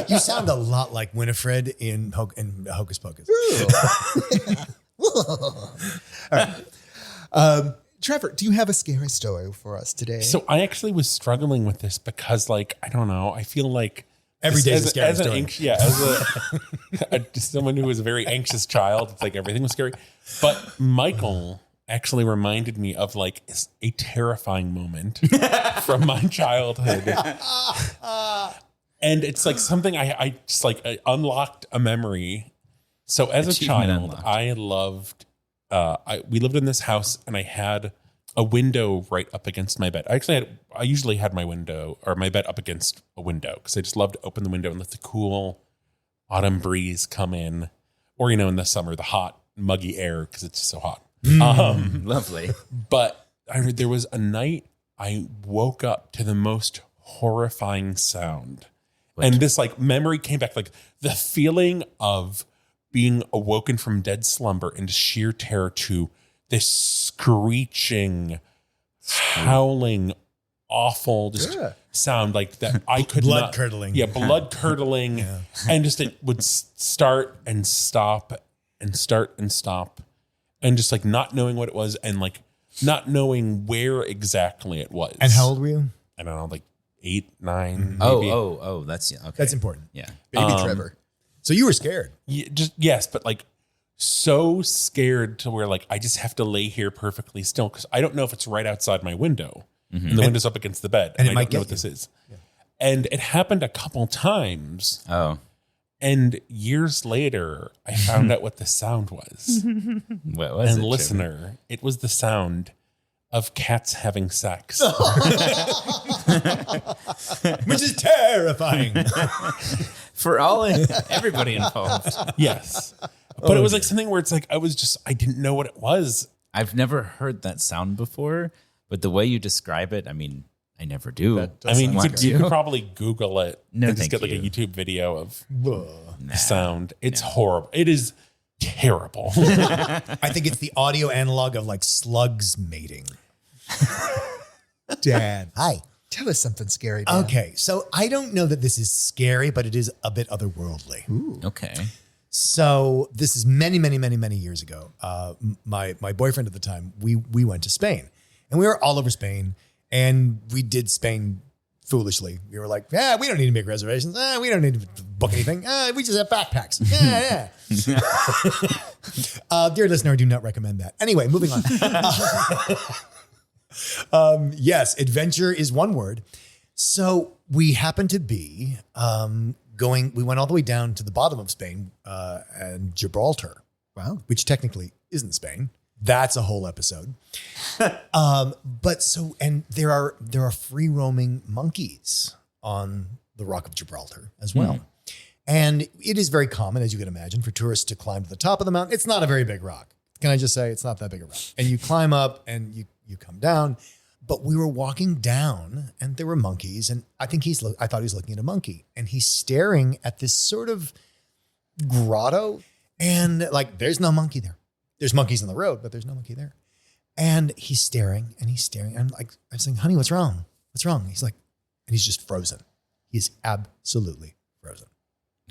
You sound a lot like Winifred in Hocus Pocus. All right. Trevor, do you have a scary story for us today? So I actually was struggling with this because, like, I don't know. I feel like Every day is a scary story. As someone who was a very anxious child, it's like everything was scary. But Michael actually reminded me of like a terrifying moment from my childhood. And it's like something I just like unlocked a memory. So as a child, unlocked. I loved, we lived in this house and I had a window right up against my bed. I usually had my window or my bed up against a window because I just loved to open the window and let the cool autumn breeze come in, or, in the summer, the hot, muggy air because it's so hot. Lovely. But there was a night I woke up to the most horrifying sound. And this like memory came back, like the feeling of being awoken from dead slumber into sheer terror to this screeching, howling, awful sound like that. I could Blood curdling. Yeah, blood curdling. And just it would start and stop and start and stop. And just like not knowing what it was and like not knowing where exactly it was. And how old were you? I don't know, like 8, 9. Oh, maybe. that's okay. That's important. Yeah. Baby Trevor. So you were scared. Yes, but like so scared to where like I just have to lay here perfectly still because I don't know if it's right outside my window and the window's up against the bed and and it I might don't know get what this you. is. And it happened a couple times. Oh, And years later, I found out what the sound was. what was And it, listener, it was the sound of cats having sex. Which is terrifying. For everybody involved? Yes. But it was like something where it's like, I didn't know what it was. I've never heard that sound before, but the way you describe it, I mean, I never do. I mean, you want could probably Google it No, and just thank get like a you. YouTube video of the sound. It's horrible. It is terrible. I think it's the audio analog of like slugs mating. Dad, Hi. tell us something scary, Dad. Okay, so I don't know that this is scary, but it is a bit otherworldly. Okay. So this is many, many, many, many years ago. My boyfriend at the time, we went to Spain, and we were all over Spain, and we did Spain foolishly. We were like, yeah, we don't need to make reservations. We don't need to book anything. We just have backpacks. Yeah. Dear listener, I do not recommend that. Anyway, moving on. Yes, adventure is one word. So we happened to be we went all the way down to the bottom of Spain and Gibraltar. Wow. Which technically isn't Spain. That's a whole episode. And there are free roaming monkeys on the Rock of Gibraltar as well. And it is very common, as you can imagine, for tourists to climb to the top of the mountain. It's not a very big rock. Can I just say it's not that big a rock? And you climb up and you come down. But we were walking down and there were monkeys. And I thought he was looking at a monkey. And he's staring at this sort of grotto. And like, there's no monkey there. There's monkeys on the road, but there's no monkey there. And he's staring and he's staring. I'm saying, honey, what's wrong? What's wrong? He's like, and he's just frozen. He's absolutely frozen.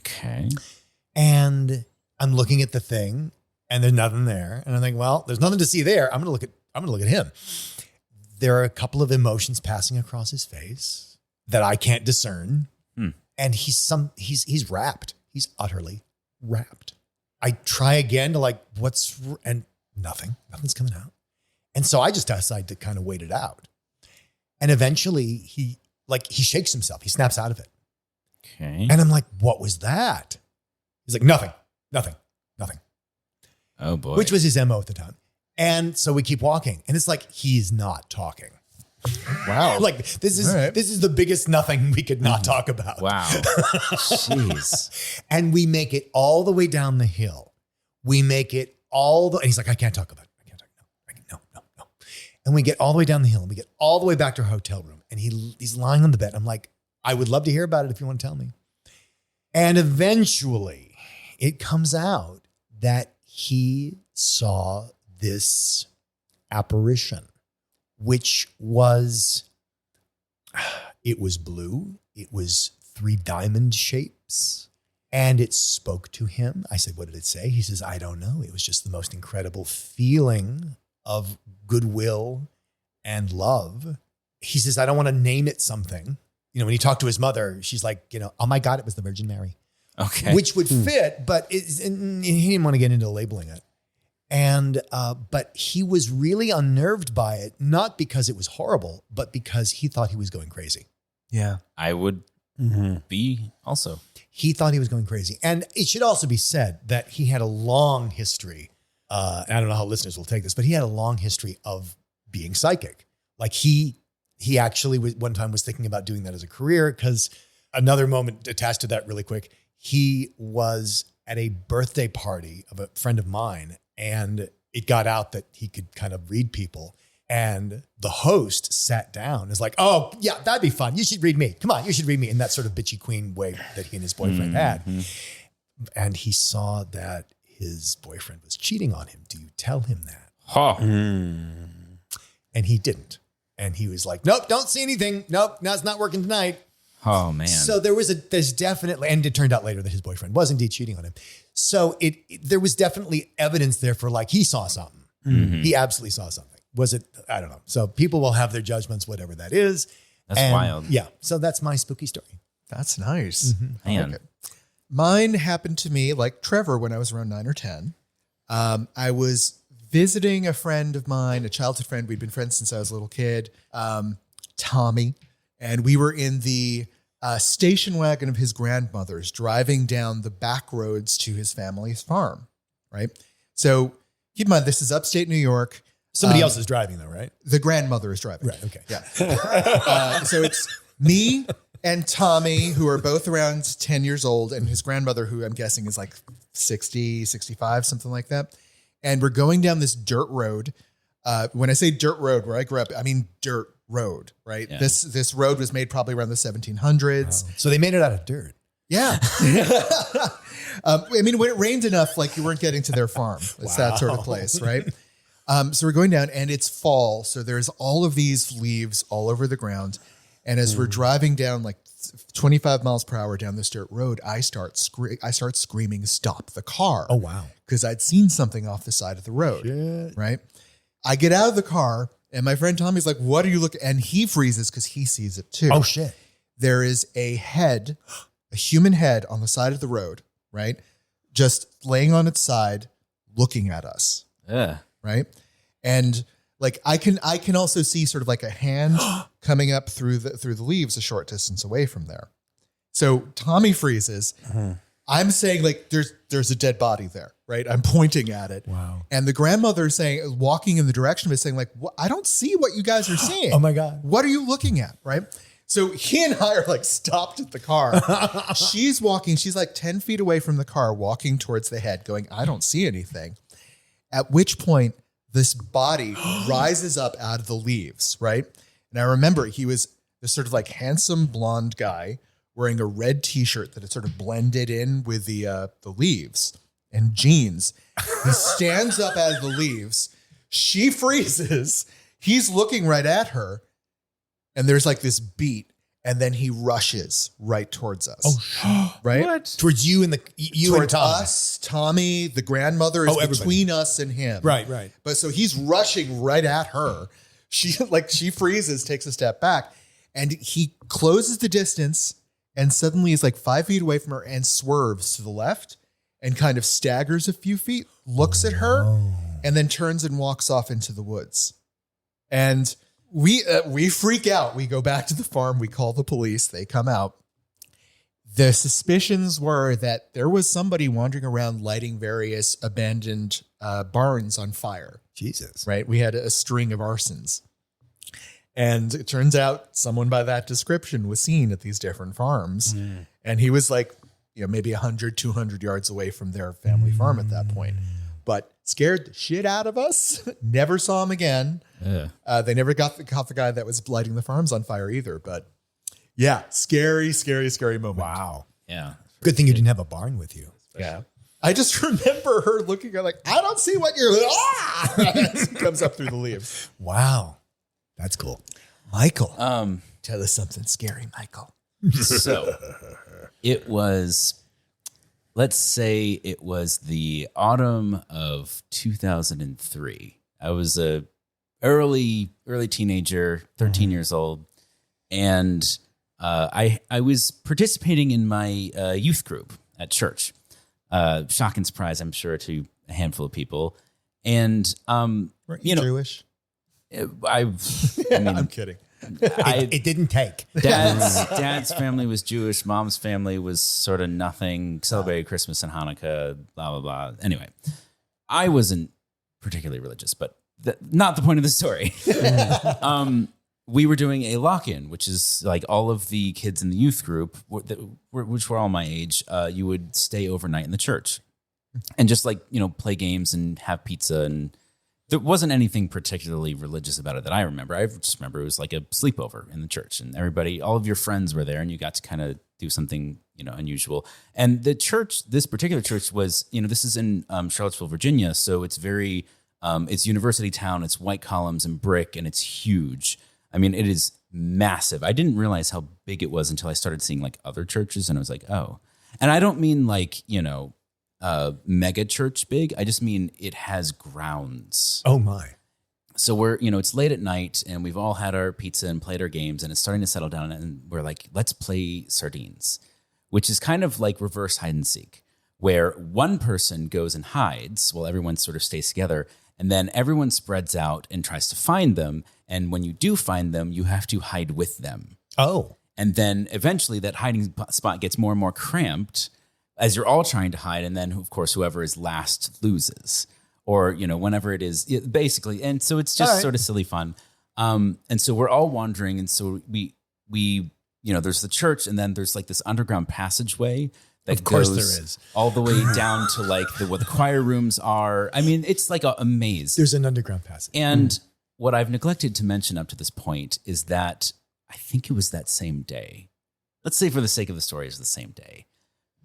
Okay. And I'm looking at the thing and there's nothing there. And I'm like, well, there's nothing to see there. I'm going to look at him. There are a couple of emotions passing across his face that I can't discern. And he's wrapped. He's utterly wrapped. I try again to and nothing's coming out. And so I just decide to kind of wait it out. And eventually he shakes himself. He snaps out of it. Okay. And I'm like, what was that? He's like, nothing. Oh boy. which was his MO at the time. And so we keep walking, and it's like he's not talking. Wow. Like this is the biggest nothing we could not talk about. wow. Jeez. And we make it all the way down the hill. We make it and he's like, I can't talk about it. I can't talk. No. And we get all the way down the hill, and we get all the way back to our hotel room, and he's lying on the bed. I'm like, I would love to hear about it if you want to tell me. And eventually it comes out that he saw this apparition, which was, it was blue. It was 3 diamond shapes, and it spoke to him. I said, what did it say? He says, I don't know. It was just the most incredible feeling of goodwill and love. He says, I don't want to name it something. You know, when he talked to his mother, she's like, you know, oh my God, it was the Virgin Mary. Okay. Which would fit, but and he didn't want to get into labeling it. And, but he was really unnerved by it, not because it was horrible, but because he thought he was going crazy. Yeah. I would be also. He thought he was going crazy. And it should also be said that he had a long history. I don't know how listeners will take this, but he had a long history of being psychic. Like he actually one time was thinking about doing that as a career, because another moment attached to that really quick, he was at a birthday party of a friend of mine, and it got out that he could kind of read people. And the host sat down and was like, oh, yeah, that'd be fun. You should read me. Come on, you should read me, in that sort of bitchy queen way that he and his boyfriend had. And he saw that his boyfriend was cheating on him. Do you tell him that? Huh. And he didn't. And he was like, nope, don't see anything. Nope, no, it's not working tonight. Oh, man. So there's definitely, and it turned out later that his boyfriend was indeed cheating on him. So there was definitely evidence there for, like, he saw something. He absolutely saw something. Was it? I don't know. So people will have their judgments, whatever that is. That's wild. Yeah. So that's my spooky story. That's nice. Man. Okay. Mine happened to me, like Trevor, when I was around 9 or 10. I was visiting a friend of mine, a childhood friend. We'd been friends since I was a little kid, Tommy. And we were in the station wagon of his grandmother's, driving down the back roads to his family's farm, right? So keep in mind, this is upstate New York. Somebody else is driving, though, right? The grandmother is driving. Right. Okay. Yeah. So it's me and Tommy, who are both around 10 years old, and his grandmother, who I'm guessing is like 60, 65, something like that. And we're going down this dirt road. When I say dirt road, where I grew up, I mean dirt road, right? Yeah. This road was made probably around the 1700s. So they made it out of dirt. Yeah. I mean, when it rained enough, like you weren't getting to their farm. It's that sort of place, right? So we're going down, and it's fall. So there's all of these leaves all over the ground. And as we're driving down like 25 miles per hour down this dirt road, I start screaming, stop the car. Oh, wow. Because I'd seen something off the side of the road, right? I get out of the car, and my friend Tommy's like, what are you looking? And he freezes because he sees it too. Oh, shit. There is a head, a human head on the side of the road, right? Just laying on its side, looking at us. Yeah. Right. And like, I can also see sort of like a hand coming up through the leaves a short distance away from there. So Tommy freezes. I'm saying like, there's a dead body there, right? I'm pointing at it. Wow. And the grandmother saying, walking in the direction of it, saying like, I don't see what you guys are seeing. Oh my God. What are you looking at? Right. So he and I are like stopped at the car. She's walking. She's like 10 feet away from the car, walking towards the head going, I don't see anything. At which point this body rises up out of the leaves, right? And I remember he was this sort of like handsome blonde guy wearing a red t-shirt that had sort of blended in with the leaves and jeans. He stands up out of the leaves. She freezes. He's looking right at her. And there's like this beat. And then he rushes right towards us. Oh, right? What? Towards you and you and Tommy. Us, Tommy, the grandmother is between us and him. Right. But so he's rushing right at her. She freezes, takes a step back, and he closes the distance and suddenly is like 5 feet away from her and swerves to the left and kind of staggers a few feet, looks at her, and then turns and walks off into the woods. And we freak out. We go back to the farm. We call the police. They come out. The suspicions were that there was somebody wandering around lighting various abandoned barns on fire. Jesus. Right? We had a string of arsons. And it turns out someone by that description was seen at these different farms. And he was like, maybe 100, 200 yards away from their family farm at that point. But scared the shit out of us. Never saw him again. They never caught the guy that was lighting the farms on fire either. But yeah, scary, scary, scary moment. Wow. Yeah. Good thing you didn't have a barn with you. Yeah. I just remember her looking at like, I don't see what you're as he comes up through the leaves. Wow. That's cool. Michael, tell us something scary, Michael. So it was, let's say it was the autumn of 2003. I was a early teenager, 13 years old. And I was participating in my youth group at church. Shock and surprise, I'm sure, to a handful of people. And, Weren't you Jewish? I mean, I'm kidding. It didn't take. Dad's family was Jewish. Mom's family was sort of nothing. Celebrated Christmas and Hanukkah, blah, blah, blah. Anyway, I wasn't particularly religious, but not the point of the story. We were doing a lock-in, which is like all of the kids in the youth group, which were all my age, you would stay overnight in the church and just like, play games and have pizza. And there wasn't anything particularly religious about it that I remember. I just remember it was like a sleepover in the church and everybody, all of your friends were there and you got to kind of do something, unusual. And the church, this particular church was, this is in Charlottesville, Virginia. So it's very, it's university town, it's white columns and brick and it's huge. I mean, it is massive. I didn't realize how big it was until I started seeing like other churches and I was like, oh. And I don't mean like, mega church big. I just mean it has grounds. Oh my. So we're, it's late at night and we've all had our pizza and played our games and it's starting to settle down and we're like, let's play sardines, which is kind of like reverse hide and seek, where one person goes and hides while everyone sort of stays together. And then everyone spreads out and tries to find them. And when you do find them, you have to hide with them. Oh. And then eventually that hiding spot gets more and more cramped as you're all trying to hide. And then, of course, whoever is last loses. Or, whenever it is, basically. And so it's just sort of silly fun. And so we're all wandering. And so we there's the church and then there's like this underground passageway that goes there is. all the way down to like what the choir rooms are. I mean, it's like a maze. There's an underground passage. And what I've neglected to mention up to this point is that I think it was that same day. Let's say for the sake of the story, it's the same day.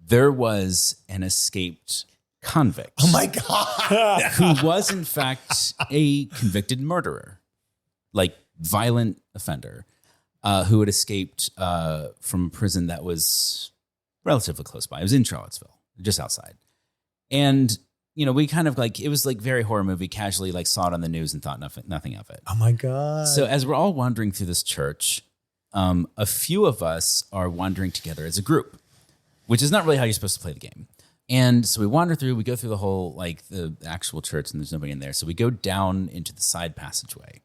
There was an escaped convict. Oh my God. Who was in fact a convicted murderer, like violent offender, who had escaped from a prison that was relatively close by. It was in Charlottesville, just outside. And, we kind of like, it was like very horror movie, casually like saw it on the news and thought nothing of it. Oh my God. So as we're all wandering through this church, a few of us are wandering together as a group, which is not really how you're supposed to play the game. And so we wander through, we go through the whole, like the actual church and there's nobody in there. So we go down into the side passageway,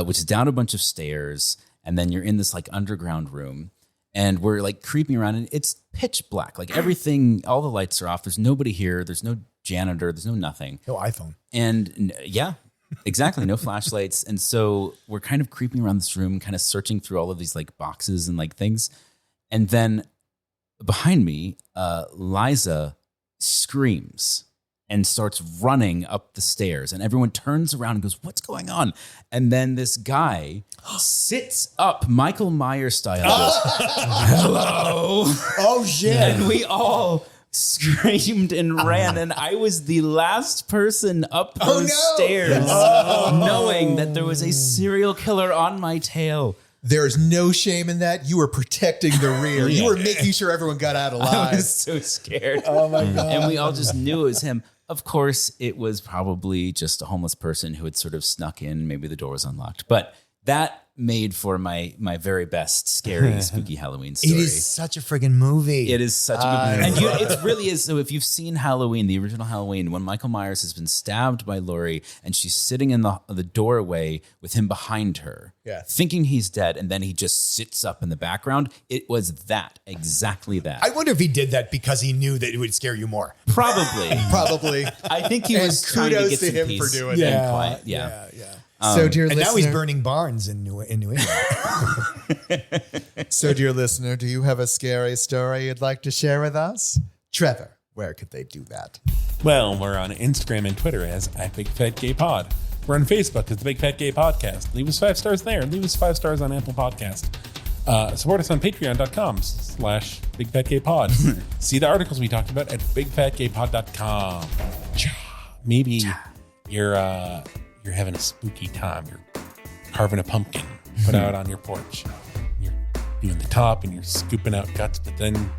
which is down a bunch of stairs. And then you're in this like underground room. And we're like creeping around and it's pitch black. Like everything, all the lights are off. There's nobody here. There's no janitor. There's no nothing. No iPhone. And yeah, exactly. No flashlights. And so we're kind of creeping around this room, kind of searching through all of these like boxes and like things. And then behind me, Liza screams and starts running up the stairs. And everyone turns around and goes, what's going on? And then this guy sits up, Michael Myers style, goes, hello. Oh, shit. And we all screamed and ran. And I was the last person up those stairs, knowing that there was a serial killer on my tail. There's no shame in that. You were protecting the rear. You were making sure everyone got out alive. I was so scared. Oh, my God. And we all just knew it was him. Of course, it was probably just a homeless person who had sort of snuck in. Maybe the door was unlocked. But that made for my very best scary spooky Halloween story. It is such a friggin' movie. It is such a good movie. And it really is. So if you've seen Halloween, the original Halloween, when Michael Myers has been stabbed by Laurie and she's sitting in the doorway with him behind her, thinking he's dead, and then he just sits up in the background, it was exactly that. I wonder if he did that because he knew that it would scare you more. Probably. I think he was trying to get to some him peace for doing and it. quiet. Yeah. So, dear And listener, now he's burning barns in New England. So, dear listener, do you have a scary story you'd like to share with us? Trevor, where could they do that? Well, we're on Instagram and Twitter as @BigFatGayPod. We're on Facebook as the Big Fat Gay Podcast. Leave us 5 stars there. Leave us 5 stars on Apple Podcast. Support us on patreon.com/BigFatGayPod. See the articles we talked about at BigFatGayPod.com. Maybe you're having a spooky time. You're carving a pumpkin, put out on your porch. You're doing the top and you're scooping out guts, but then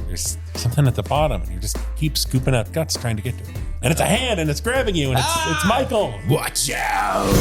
there's something at the bottom and you just keep scooping out guts trying to get to it. And it's a hand and it's grabbing you and it's Michael. Watch out.